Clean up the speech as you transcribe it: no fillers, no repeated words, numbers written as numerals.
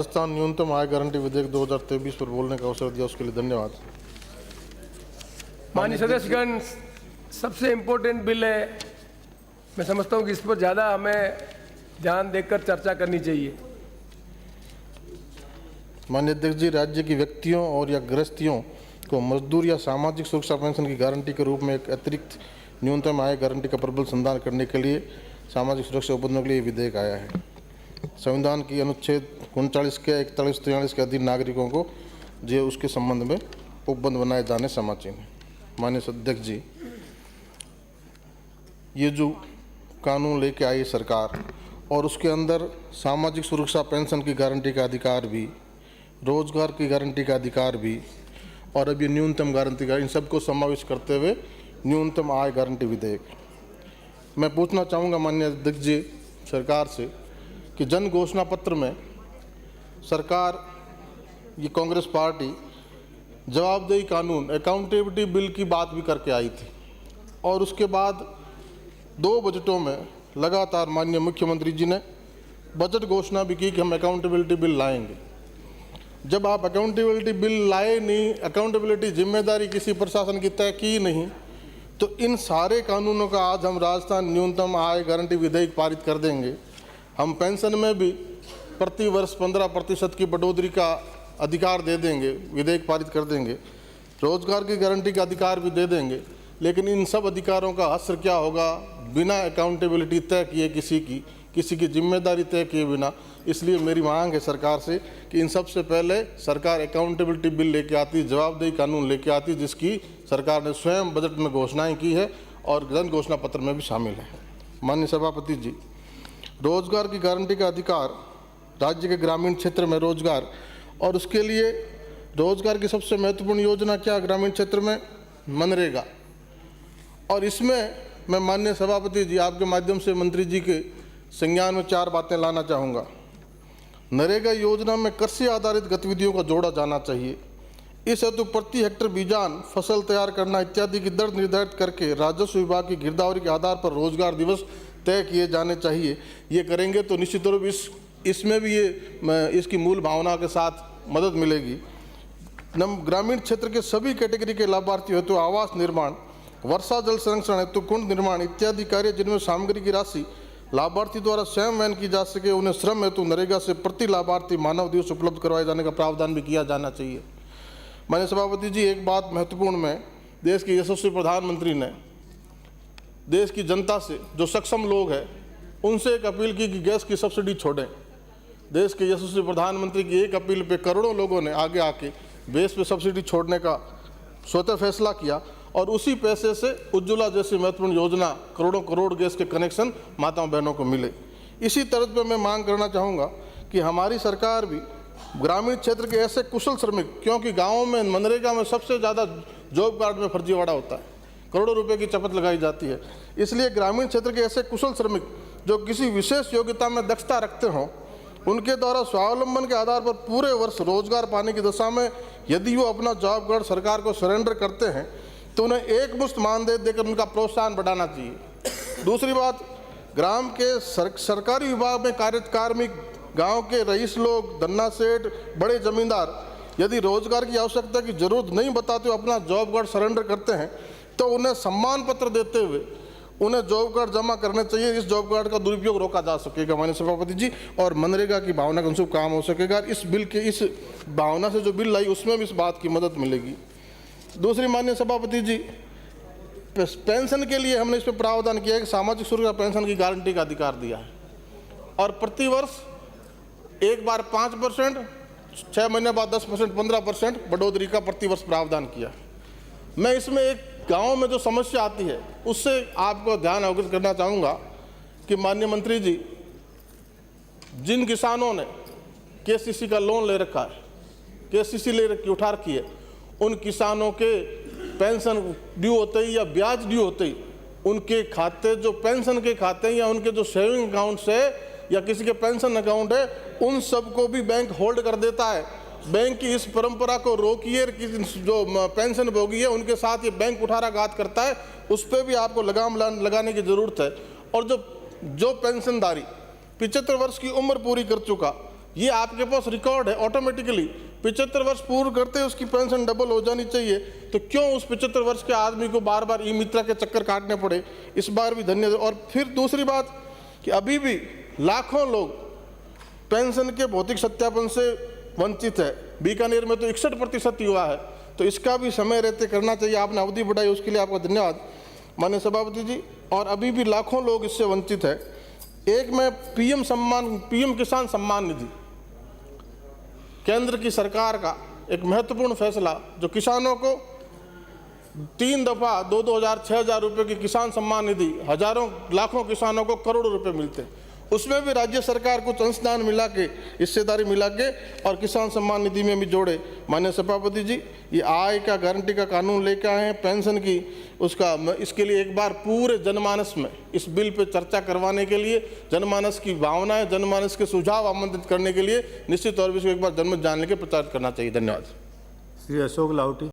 राजस्थान न्यूनतम आय गारंटी विधेयक 2023 पर बोलने का अवसर दिया, उसके लिए धन्यवाद। माननीय सदस्यगण, सबसे इम्पोर्टेंट बिल है। मैं समझता हूँ कि इस पर ज़्यादा हमें ध्यान देकर चर्चा करनी चाहिए। माननीय अध्यक्ष जी, राज्य की व्यक्तियों और या गृहस्थियों को मजदूर या सामाजिक सुरक्षा पेंशन की गारंटी के रूप में एक अतिरिक्त न्यूनतम आय गारंटी का प्रबल संधान करने के लिए सामाजिक सुरक्षा उपबंधों के लिए विधेयक आया है। संविधान की अनुच्छेद 39 के 41-43 के अधीन नागरिकों को जो उसके संबंध में उपबंध बनाए जाने समाचार हैं। माननीय अध्यक्ष जी, ये जो कानून लेके आई सरकार और उसके अंदर सामाजिक सुरक्षा पेंशन की गारंटी का अधिकार भी, रोजगार की गारंटी का अधिकार भी और अब ये न्यूनतम गारंटी का, इन सबको समावेश करते हुए न्यूनतम आय गारंटी विधेयक। मैं पूछना चाहूँगा माननीय अध्यक्ष जी सरकार से कि जन घोषणा पत्र में सरकार, ये कांग्रेस पार्टी जवाबदेही कानून अकाउंटेबिलिटी बिल की बात भी करके आई थी और उसके बाद 2 बजटों में लगातार माननीय मुख्यमंत्री जी ने बजट घोषणा भी की कि हम अकाउंटेबिलिटी बिल लाएंगे। जब आप अकाउंटेबिलिटी बिल लाए नहीं, अकाउंटेबिलिटी जिम्मेदारी किसी प्रशासन की तय की नहीं, तो इन सारे कानूनों का आज हम राजस्थान न्यूनतम आय गारंटी विधेयक पारित कर देंगे। हम पेंशन में भी प्रति वर्ष 15% की बढ़ोतरी का अधिकार दे देंगे, विधेयक पारित कर देंगे। रोजगार की गारंटी का अधिकार भी दे देंगे, लेकिन इन सब अधिकारों का असर क्या होगा बिना अकाउंटेबिलिटी तय किए, किसी की जिम्मेदारी तय किए बिना। इसलिए मेरी मांग है सरकार से कि इन सब से पहले सरकार अकाउंटेबिलिटी बिल लेके आती, जवाबदेही कानून लेके आती, जिसकी सरकार ने स्वयं बजट में घोषणाएं की है और जन घोषणा पत्र में भी शामिल है। माननीय सभापति जी, रोजगार की गारंटी का अधिकार, राज्य के ग्रामीण क्षेत्र में रोजगार और उसके लिए रोजगार की सबसे महत्वपूर्ण योजना क्या ग्रामीण क्षेत्र में? मनरेगा। और इसमें मैं माननीय सभापति जी आपके माध्यम से मंत्री जी के संज्ञान में 4 बातें लाना चाहूँगा। नरेगा योजना में कृषि आधारित गतिविधियों को जोड़ा जाना चाहिए। इस हेतु प्रति हेक्टेयर बीजान फसल तैयार करना इत्यादि की दर निर्धारित करके राजस्व विभाग की गिरदावरी के आधार पर रोजगार दिवस तय किए जाने चाहिए। ये करेंगे तो निश्चित रूप इसमें भी इसकी मूल भावना के साथ मदद मिलेगी। ग्रामीण क्षेत्र के सभी कैटेगरी के लाभार्थी हेतु आवास निर्माण, वर्षा जल संरक्षण हेतु कुंड निर्माण इत्यादि कार्य जिनमें सामग्री की राशि लाभार्थी द्वारा स्वयं वहन की जा सके, उन्हें श्रम हेतु नरेगा से प्रति लाभार्थी मानव दिवस उपलब्ध करवाए जाने का प्रावधान भी किया जाना चाहिए। माननीय सभापति जी, एक बात महत्वपूर्ण में, देश के यशस्वी प्रधानमंत्री ने देश की जनता से, जो सक्षम लोग हैं, उनसे एक अपील की कि गैस की सब्सिडी छोड़ें। देश के यशस्वी प्रधानमंत्री की एक अपील पे करोड़ों लोगों ने आगे आके गैस पे सब्सिडी छोड़ने का स्वतः फैसला किया और उसी पैसे से उज्ज्वला जैसी महत्वपूर्ण योजना, करोड़ों करोड़ गैस के कनेक्शन माताओं बहनों को मिले। इसी तरह पे मैं मांग करना चाहूँगा कि हमारी सरकार भी ग्रामीण क्षेत्र के ऐसे कुशल श्रमिक, क्योंकि गाँवों में मनरेगा में सबसे ज़्यादा जॉब कार्ड में फर्जीवाड़ा होता है, करोड़ों रुपए की चपत लगाई जाती है। इसलिए ग्रामीण क्षेत्र के ऐसे कुशल श्रमिक जो किसी विशेष योग्यता में दक्षता रखते हों, उनके द्वारा स्वावलंबन के आधार पर पूरे वर्ष रोजगार पाने की दशा में यदि वो अपना जॉब कार्ड सरकार को सरेंडर करते हैं तो उन्हें एक मुश्त मानदेय देकर उनका प्रोत्साहन बढ़ाना चाहिए। दूसरी बात, ग्राम के सरकारी विभाग में कार्यरत कार्मिक, गांव के रईस लोग, धन्ना सेठ, बड़े जमींदार यदि रोजगार की आवश्यकता की जरूरत नहीं बताते हुए अपना जॉब कार्ड सरेंडर करते हैं तो उन्हें सम्मान पत्र देते हुए उन्हें जॉब कार्ड जमा करने चाहिए। इस जॉब कार्ड का दुरुपयोग रोका जा सकेगा माननीय सभापति जी, और मनरेगा की भावना के अनुसार काम हो सकेगा। इस बिल के, इस भावना से जो बिल लाई उसमें भी इस बात की मदद मिलेगी। दूसरी माननीय सभापति जी, पेंशन के लिए हमने इस पर प्रावधान किया है कि सामाजिक सुरक्षा पेंशन की गारंटी का अधिकार दिया है और प्रति वर्ष एक बार 5%, 6 महीने बाद 10%, 15% बढ़ोतरी का प्रति वर्ष प्रावधान किया। मैं इसमें एक गाँव में जो समस्या आती है उससे आपको ध्यान अवगत करना चाहूँगा कि माननीय मंत्री जी, जिन किसानों ने केसीसी का लोन ले रखा है, केसीसी ले रखी, उठा रखी है, उन किसानों के पेंशन ड्यू होते ही या ब्याज ड्यू होते ही उनके खाते, जो पेंशन के खाते हैं या उनके जो सेविंग अकाउंट्स है या किसी के पेंशन अकाउंट है, उन सबको भी बैंक होल्ड कर देता है। बैंक की इस परंपरा को रोकिए कि जो पेंशन भोगी है उनके साथ ये बैंक कुठाराघात करता है, उस पर भी आपको लगाम लगाने की ज़रूरत है। और जो पेंशनधारी 75 वर्ष की उम्र पूरी कर चुका, ये आपके पास रिकॉर्ड है, ऑटोमेटिकली 75 वर्ष पूर्ण करते उसकी पेंशन डबल हो जानी चाहिए। तो क्यों उस 75 वर्ष के आदमी को बार बार ई मित्रा के चक्कर काटने पड़े? इस बार भी धन्यवाद। और फिर दूसरी बात कि अभी भी लाखों लोग पेंशन के भौतिक सत्यापन से वंचित है। बीकानेर में तो 61% हुआ है, तो इसका भी समय रहते करना चाहिए। आपने अवधि बढ़ाई, उसके लिए आपका धन्यवाद माननीय सभापति जी। और अभी भी लाखों लोग इससे वंचित है। एक में पीएम किसान सम्मान निधि, केंद्र की सरकार का एक महत्वपूर्ण फैसला, जो किसानों को 3 दफा 2,000 6,000 रुपये की किसान सम्मान निधि, हजारों लाखों किसानों को करोड़ों रुपए मिलते हैं। उसमें भी राज्य सरकार कुछ अंशदान मिला के, हिस्सेदारी मिला के और किसान सम्मान निधि में भी जोड़े। माननीय सभापति जी, ये आय का गारंटी का कानून लेके आए हैं पेंशन की, उसका इसके लिए एक बार पूरे जनमानस में इस बिल पे चर्चा करवाने के लिए, जनमानस की भावनाएं, जनमानस के सुझाव आमंत्रित करने के लिए निश्चित तौर पर इसको एक बार जनमत जानने के प्रचार करना चाहिए। धन्यवाद। श्री अशोक लाहोटी।